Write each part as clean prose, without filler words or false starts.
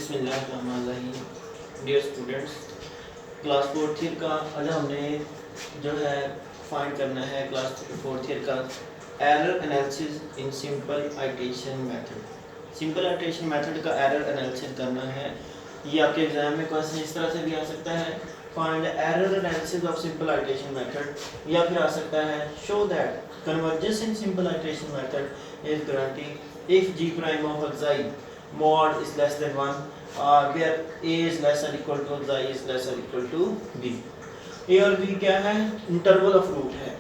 बिस्मिल्लाहिर्रहमानिर्रहीम। Dear students, class fourth year का आज हमने जो है फाइंड करना है क्लास फोर्थ ईयर का error analysis in simple iteration method. Simple iteration method का एरर एनालिसिस करना है। ये आपके एग्जाम में क्वेश्चन इस तरह से भी आ सकता है, find error analysis of simple iteration method, या फिर आ सकता है show that convergence in simple iteration method is guaranteed if g prime of xi mod is less than 1 where a is less or equal to xi is less or equal to b। a और b क्या है? Interval of root है।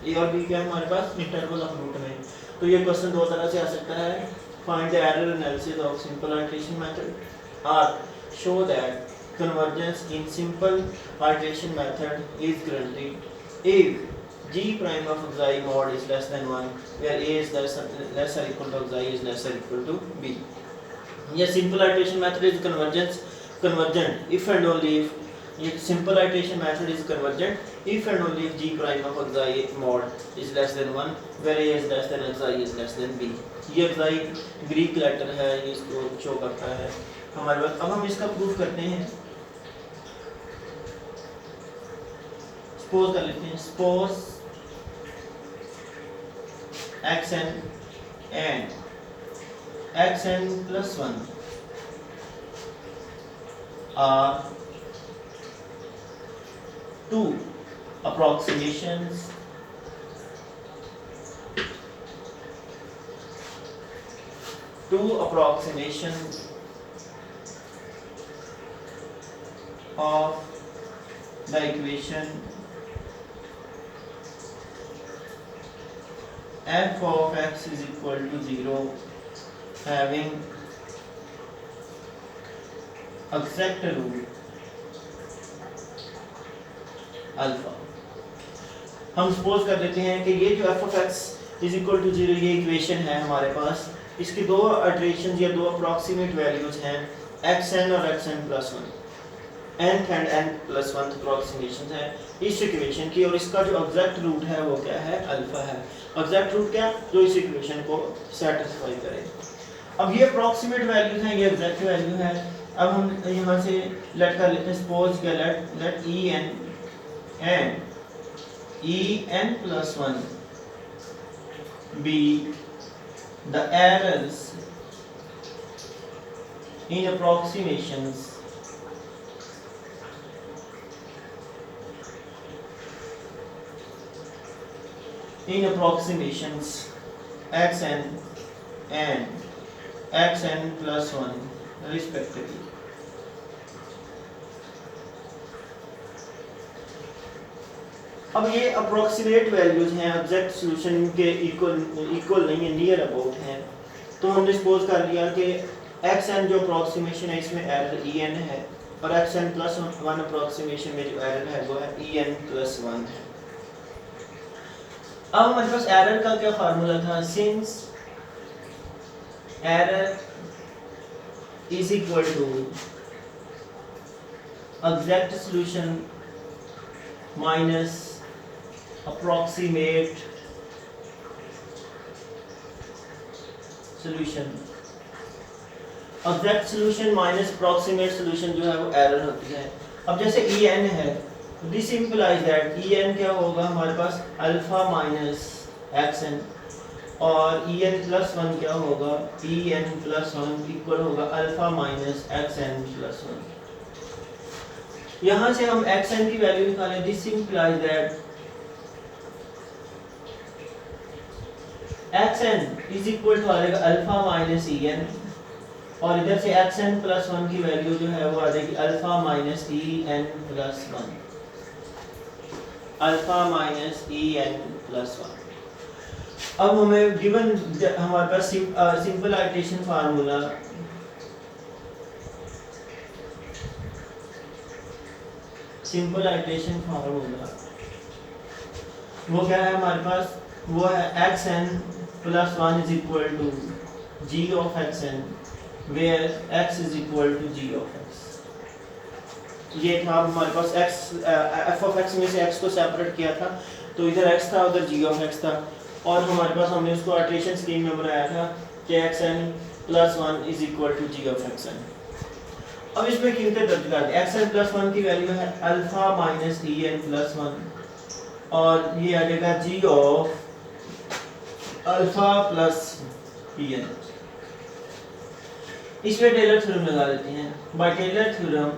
a और b क्या है हमारे पास? Interval of root में। तो ये क्वेश्चन दो तरह से आ सकता है, find the error analysis of simple iteration method और show that convergence in simple iteration method is guaranteed if g prime of xi mod is less than 1 where a is less or equal to xi is less or equal to b। ये simple iteration method is convergent if and only if ये simple iteration method is convergent if and only if g prime of xi mod is less than 1 where a is less than xi is less than b। ये xi Greek letter है, ये इसको show करता है हमारे पास। अब हम इसका प्रूफ करते हैं। सपोज कर लेते हैं, suppose xn and xn plus 1 are two approximations of the equation f of x is equal to 0 having exact root alpha. हम सपोज कर लेते हैं कि ये जो f of x is equal to 0 ये इक्वेशन है हमारे पास, इसकी दो इटरेशंस या दो अप्रॉक्सीमेट वैल्यूज हैं xn और xn plus 1, nth and n plus 1 approximation है इस इक्वेशन की, और इसका जो एग्जैक्ट रूट है वो क्या है? अल्फा है। एग्जैक्ट रूट क्या? जो इस इक्वेशन को सेटिस्फाई करे। अब ये अप्रॉक्सीमेट वैल्यूज हैं, ये एग्जैक्ट वैल्यू है। अब हम यहाँ से लेट कर लेते हैं, सपोज के late en plus 1 be the errors in approximations xn and xn plus 1 respectively। अब ये अप्रोक्सीमेट वैल्यूज हैं, एग्जैक्ट सॉल्यूशन के इक्वल नहीं है, नियर अबाउट हैं। तो हमने सपोज कर लिया कि xn जो अप्रोक्सीमेशन है इसमें एरर en है, और xn plus 1 अप्रोक्सीमेशन में जो एरर है वो है en plus 1 है। अब हमारे पास एरर का क्या फार्मूला था? Since error is equal to exact solution minus approximate solution. Exact solution minus approximate solution जो है वो एरर होती है। अब जैसे en है, दिस इंप्लाइज दैट en क्या होगा हमारे पास? अल्फा माइनस xn, और en प्लस 1 क्या होगा? en प्लस 1 इक्वल होगा अल्फा माइनस xn प्लस 1। यहाँ से हम xn की वैल्यू निकालें, this implies that xn is equal to आ जाएगा अल्फा माइनस en, और इधर से xn प्लस 1 की वैल्यू जो है वो आ जाएगी alpha minus en plus 1, alpha minus en plus 1। अब हमें गिवन हमारे पास सिंपल आइटरेशन फार्मूला वो क्या है हमारे पास? वो है xn plus 1 is equal to g of xn where x is equal to g of x। ये था हमारे पास x, f of x में से x को सेपरेट किया था, तो इधर x था उधर g of x था, और हमारे पास हमने उसको आइटरेशन स्कीम में बनाया था कि xn plus 1 is equal to g of xn। अब इसमें कीमतें दर्ज कर दें। xn प्लस 1 की वैल्यू है अल्फा माइनस en प्लस 1 और ये आ जाएगा g of alpha plus en। इसमें टेलर थ्योरम लगा देते हैं। By Taylor theorem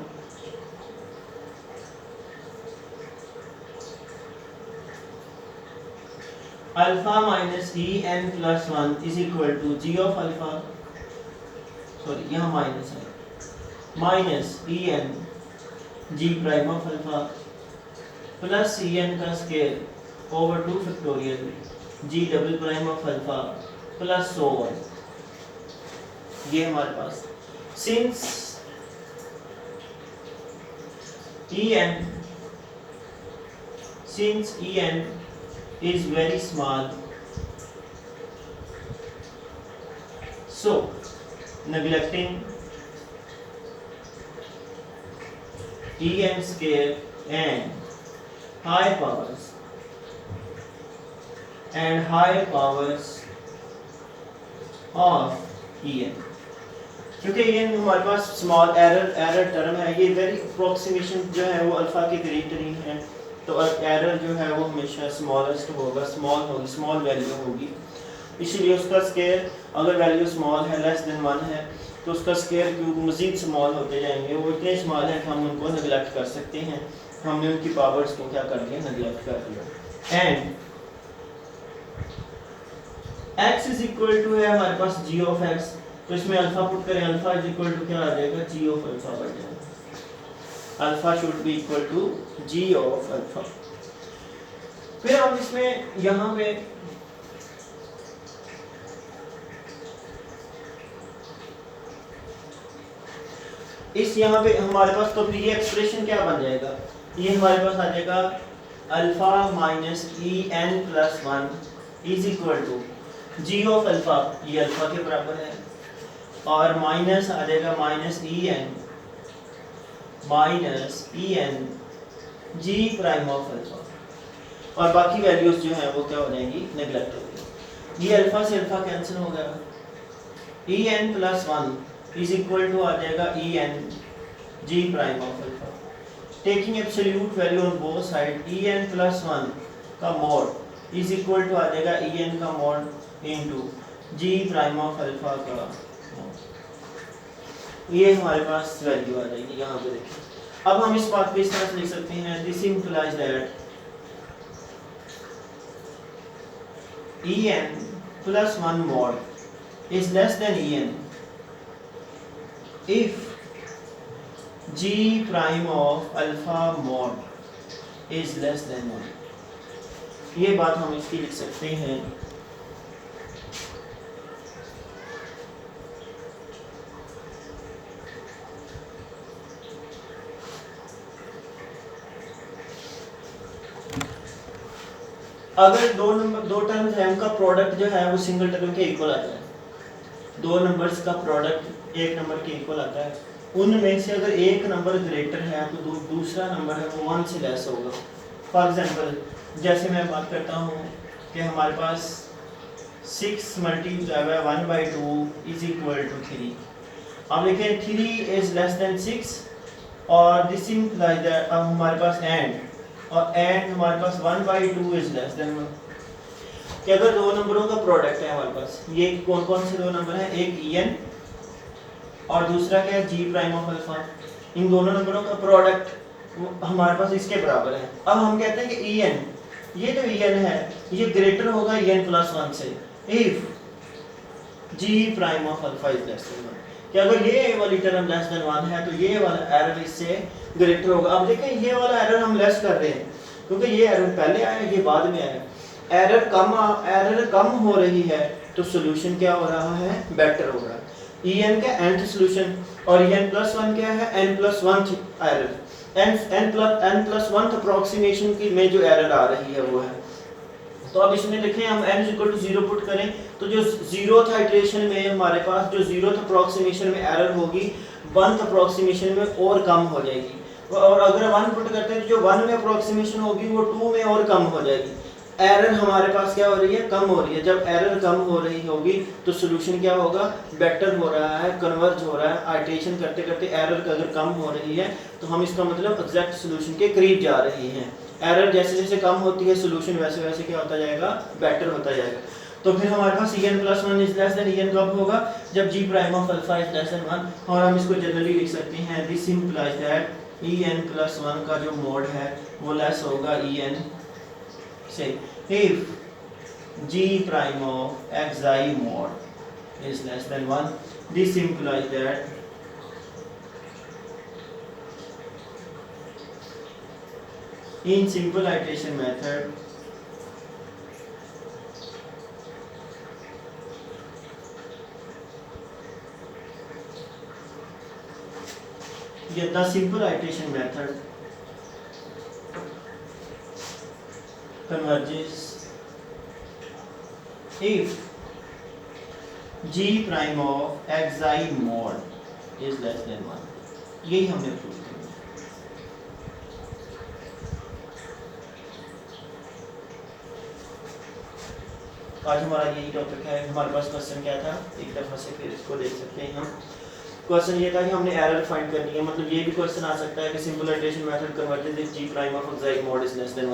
alpha minus en plus 1 is equal to g of alpha, sorry यहाँ माइनस है, minus en g prime of alpha plus en का square over 2 factorial g double prime of alpha plus so on. ये हमारे पास since en is very small, so neglecting en square and high powers of en, क्योंकि ये हमारे पास small error term है, ये very approximation जो है वो अल्फा के करीब तरीन है, तो एरर जो है वो हमेशा स्मॉलेस्ट होगा, स्मॉल वैल्यू होगी, इसीलिए उसका स्केयर अगर वैल्यू स्मॉल है लेस देन 1 है तो उसका स्केयर क्यूब मज़ीद स्मॉल होते जाएंगे। वो इतने स्मॉल हैं कि हम उनको नेगलेक्ट कर सकते हैं, हमने उनकी पावर्स को क्या कर दिया, नेगलेक्ट कर दिया। And x is equal to है हमारे पास g ऑफ x, तो इसमें अल्फा पुट करें, अल्फा इज इक्वल टू क्या आ जाएगा, g ऑफ अल्फा बन जाएगा। Alpha should be equal to g of alpha. फिर हम इसमें यहाँ पे यहाँ पे हमारे पास तो ये एक्सप्रेशन क्या बन जाएगा, ये हमारे पास आ जाएगा alpha minus en plus 1 is equal to g of alpha, ये अल्फा के बराबर है, और माइनस आ जाएगा minus en g prime of alpha, और बाकी वैल्यूज जो है वो क्या हो जाएंगी, नेगलेक्ट हो जाएगी। ये अल्फा से अल्फा कैंसिल हो गया, en plus 1 is equal to आ जाएगा en g prime of alpha, taking absolute value on both side, en plus 1 का मॉड इज इक्वल टू आ जाएगा en का mod into g prime of alpha का mod. ये हमारे पास वैल्यू आ जाएगी यहाँ पे देखिए। अब हम इस बात को इस तरह से लिख सकते हैं, this implies that en plus 1 mod is less than en if g prime of alpha mod is less than 1। ये बात हम इसकी लिख सकते हैं, अगर दो टर्म्स हैं उनका प्रोडक्ट जो है वो सिंगल टर्म के इक्वल आता है, दो नंबर्स का प्रोडक्ट एक नंबर के इक्वल आता है, उनमें से अगर एक नंबर ग्रेटर है तो दूसरा नंबर है वो 1 से लेस होगा। फॉर एग्जांपल जैसे मैं बात करता हूँ कि हमारे पास 6 multiply by 1/2 is equal to 3, अब देखें 3 इज लेस देन 6 और दिस इंप्लाइज दैट अब हमारे पास एंड और एंड हमारे पास 1/2 इज लेस देन 1, कि अगर दो नंबरों का प्रोडक्ट है हमारे पास, ये कौन कौन से दो नंबर हैं, एक en और दूसरा क्या है g प्राइम ऑफ अल्फा, इन दोनों नंबरों का प्रोडक्ट हमारे पास इसके बराबर है। अब हम कहते हैं कि en, ये जो en है ये ग्रेटर होगा en प्लस 1 से if g prime of alpha is less than 1, कि अगर ये वाली टर्म लेस देन 1 है तो ये वाला एरर इससे ग्रेटर होगा। अब देखें ये वाला एरर हम लेस कर रहे हैं क्योंकि ये एरर पहले आया ये बाद में आया, एरर कम हो रही है तो सोल्यूशन क्या हो रहा है, बेटर हो रहा है। en का nth सोल्यूशन और en प्लस 1 क्या है, n plus 1 error, n plus 1 approximation की में जो एरर आ रही है वो है। तो अब इसमें देखें हम n इक्वल टू 0 पुट करें तो जो 0th इटरेशन में हमारे पास जो 0th अप्रोक्सीमेशन में एरर होगी 1th अप्रोक्सीमेशन में और कम हो जाएगी, और अगर 1 पुट करते हैं तो जो 1 में अप्रोक्सीमेशन होगी वो 2 में और कम हो जाएगी। एरर हमारे पास क्या हो रही है, कम हो रही है। जब एरर कम हो रही होगी तो सोल्यूशन क्या होगा, बेटर हो रहा है, कन्वर्ज हो रहा है। आइटरेशन करते करते एरर अगर कम हो रही है तो हम इसका मतलब एग्जैक्ट सोल्यूशन के करीब जा रहे हैं। एरर जैसे जैसे कम होती है सोल्यूशन वैसे वैसे क्या होता जाएगा, बेटर होता जाएगा। तो फिर हमारे पास en+1 is less than en कब होगा, जब g prime of alpha is less than 1। और हम इसको जनरली लिख सकते हैं दिस इंप्लाइज दैट en+1 का जो मोड है वो लेस होगा en से if g prime of xi mod is less than 1। this implies that in simple iteration method the simple iteration method converges if g prime of xi mod is less than 1। यही हमने prove किया। आज हमारा यही topic है। हमारे पास question क्या था, एक दफ़ा से फिर इसको देख सकते हैं हम। क्वेश्चन ये था कि हमने एरर फाइंड करनी है। मतलब ये भी क्वेश्चन आ सकता है कि simple iteration method converted if g prime of xi mod is less than 1।